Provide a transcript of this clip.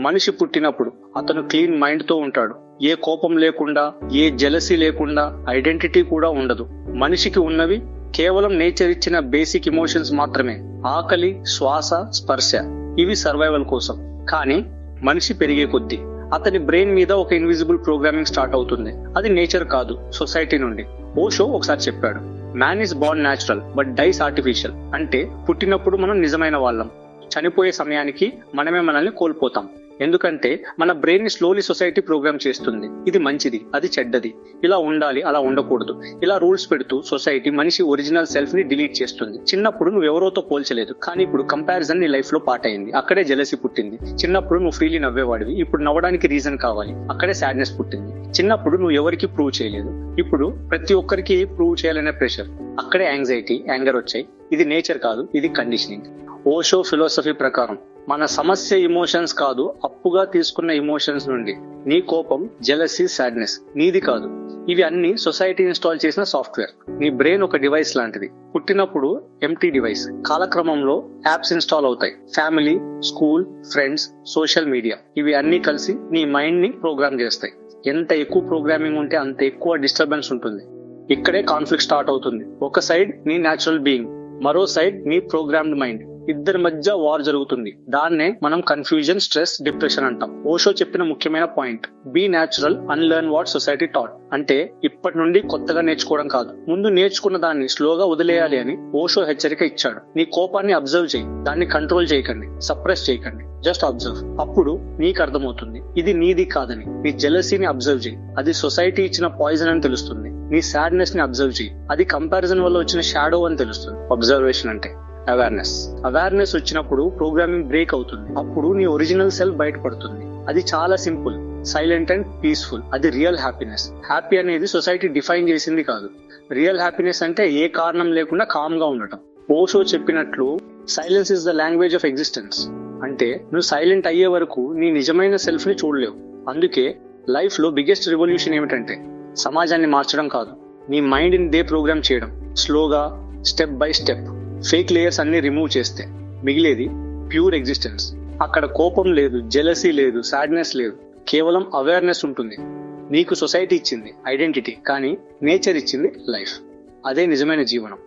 మనిషి పుట్టినప్పుడు అతను క్లీన్ మైండ్ తో ఉంటాడు. ఏ కోపం లేకుండా, ఏ జెలసీ లేకుండా, ఐడెంటిటీ కూడా ఉండదు. మనిషికి ఉన్నవి కేవలం నేచర్ ఇచ్చిన బేసిక్ ఇమోషన్స్ మాత్రమే. ఆకలి, శ్వాస, స్పర్శ. ఇవి సర్వైవల్ కోసం. కానీ మనిషి పెరిగే కొద్దీ అతని బ్రెయిన్ మీద ఒక ఇన్విజిబుల్ ప్రోగ్రామింగ్ స్టార్ట్ అవుతుంది. అది నేచర్ కాదు, సొసైటీ నుండి. ఓషో ఒకసారి చెప్పాడు, man is born natural but dies artificial. అంటే పుట్టినప్పుడు మనం నిజమైన వాళ్ళం, చనిపోయే సమయానికి మనమే మనల్ని కోల్పోతాం. ఎందుకంటే మన బ్రెయిన్ ని స్లోలీ సొసైటీ ప్రోగ్రామ్ చేస్తుంది. ఇది మంచిది, అది చెడ్డది, ఇలా ఉండాలి, అలా ఉండకూడదు, ఇలా రూల్స్ పెడుతూ సొసైటీ మనిషి ఒరిజినల్ సెల్ఫ్ ని డిలీట్ చేస్తుంది. చిన్నప్పుడు నువ్వు ఎవరోతో పోల్చలేదు, కానీ ఇప్పుడు కంపారిజన్ నీ లైఫ్ లో పార్ట్ అయింది. అక్కడే జెలసీ పుట్టింది. చిన్నప్పుడు నువ్వు ఫ్రీలీ నవ్వేవాడివి, ఇప్పుడు నవ్వడానికి రీజన్ కావాలి. అక్కడే సాడ్నెస్ పుట్టింది. చిన్నప్పుడు నువ్వు ఎవరికి ప్రూవ్ చేయలేదు, ఇప్పుడు ప్రతి ఒక్కరికి ప్రూవ్ చేయాలనే ప్రెషర్. అక్కడే యాంగ్జైటీ, యాంగర్ వచ్చాయి. ఇది నేచర్ కాదు, ఇది కండిషనింగ్. ఓషో ఫిలాసఫీ ప్రకారం మన సమస్య ఇమోషన్స్ కాదు, అప్పుగా తీసుకున్న ఇమోషన్స్ నుండి. నీ కోపం, జెలసీ, సాడ్నెస్ నీది కాదు. ఇవి అన్ని సొసైటీ ఇన్స్టాల్ చేసిన సాఫ్ట్వేర్. నీ బ్రెయిన్ ఒక డివైస్ లాంటిది. పుట్టినప్పుడు ఎంప్టీ డివైస్, కాలక్రమంలో యాప్స్ ఇన్స్టాల్ అవుతాయి. Family, school, friends, social media, ఇవి అన్ని కలిసి నీ మైండ్ ని ప్రోగ్రామ్ చేస్తాయి. ఎంత ఎక్కువ ప్రోగ్రామింగ్ ఉంటే అంత ఎక్కువ డిస్టర్బెన్స్ ఉంటుంది. ఇక్కడే కాన్ఫ్లిక్ట్ స్టార్ట్ అవుతుంది. ఒక సైడ్ నీ న్యాచురల్ బీయింగ్, మరో సైడ్ నీ ప్రోగ్రామ్డ్ మైండ్. ఇద్దరి మధ్య వార్ జరుగుతుంది. దాన్నే మనం కన్ఫ్యూజన్, స్ట్రెస్, డిప్రెషన్ అంటాం. ఓషో చెప్పిన ముఖ్యమైన point, be natural, unlearn what society taught. అంటే ఇప్పటి నుండి కొత్తగా నేర్చుకోవడం కాదు, ముందు నేర్చుకున్న దాన్ని స్లోగా వదిలేయాలి అని ఓషో హెచ్చరిక ఇచ్చాడు. నీ కోపాన్ని అబ్జర్వ్ చేయి, దాన్ని కంట్రోల్ చేయకండి, సప్రెస్ చేయకండి, జస్ట్ అబ్జర్వ్. అప్పుడు నీకు అర్థమవుతుంది ఇది నీది కాదని. నీ జెలసీని అబ్జర్వ్ చేయి, అది సొసైటీ ఇచ్చిన పాయిజన్ అని తెలుస్తుంది. నీ సాడ్నెస్ ని అబ్జర్వ్ చేయి, అది కంపారిజన్ వల్ల వచ్చిన షాడో అని తెలుస్తుంది. అబ్జర్వేషన్ అంటే అవేర్నెస్ వచ్చినప్పుడు ప్రోగ్రామింగ్ బ్రేక్ అవుతుంది. అప్పుడు నీ ఒరిజినల్ సెల్ఫ్ బయటపడుతుంది. అది చాలా సింపుల్, సైలెంట్ అండ్ పీస్ఫుల్. అది రియల్ హ్యాపీనెస్. హ్యాపీ అనేది సొసైటీ డిఫైన్ చేసింది కాదు. రియల్ హ్యాపీనెస్ అంటే ఏ కారణం లేకుండా కామ్ గా ఉండటం. ఓషో చెప్పినట్లు silence is the language of existence. అంటే నువ్వు సైలెంట్ అయ్యే వరకు నీ నిజమైన సెల్ఫ్ ని చూడలేవు. అందుకే లైఫ్ లో బిగ్గెస్ట్ రివల్యూషన్ ఏమిటంటే సమాజాన్ని మార్చడం కాదు, నీ మైండ్ ని ప్రోగ్రామ్ చేయడం. స్లోగా, step by step. Fake layers అన్ని రిమూవ్ చేస్తే మిగిలేది ప్యూర్ ఎగ్జిస్టెన్స్. అక్కడ కోపం లేదు, జెలసీ లేదు, సాడ్నెస్ లేదు, కేవలం అవేర్నెస్ ఉంటుంది. నీకు సొసైటీ ఇచ్చింది ఐడెంటిటీ, కానీ నేచర్ ఇచ్చింది లైఫ్. అదే నిజమైన జీవనం.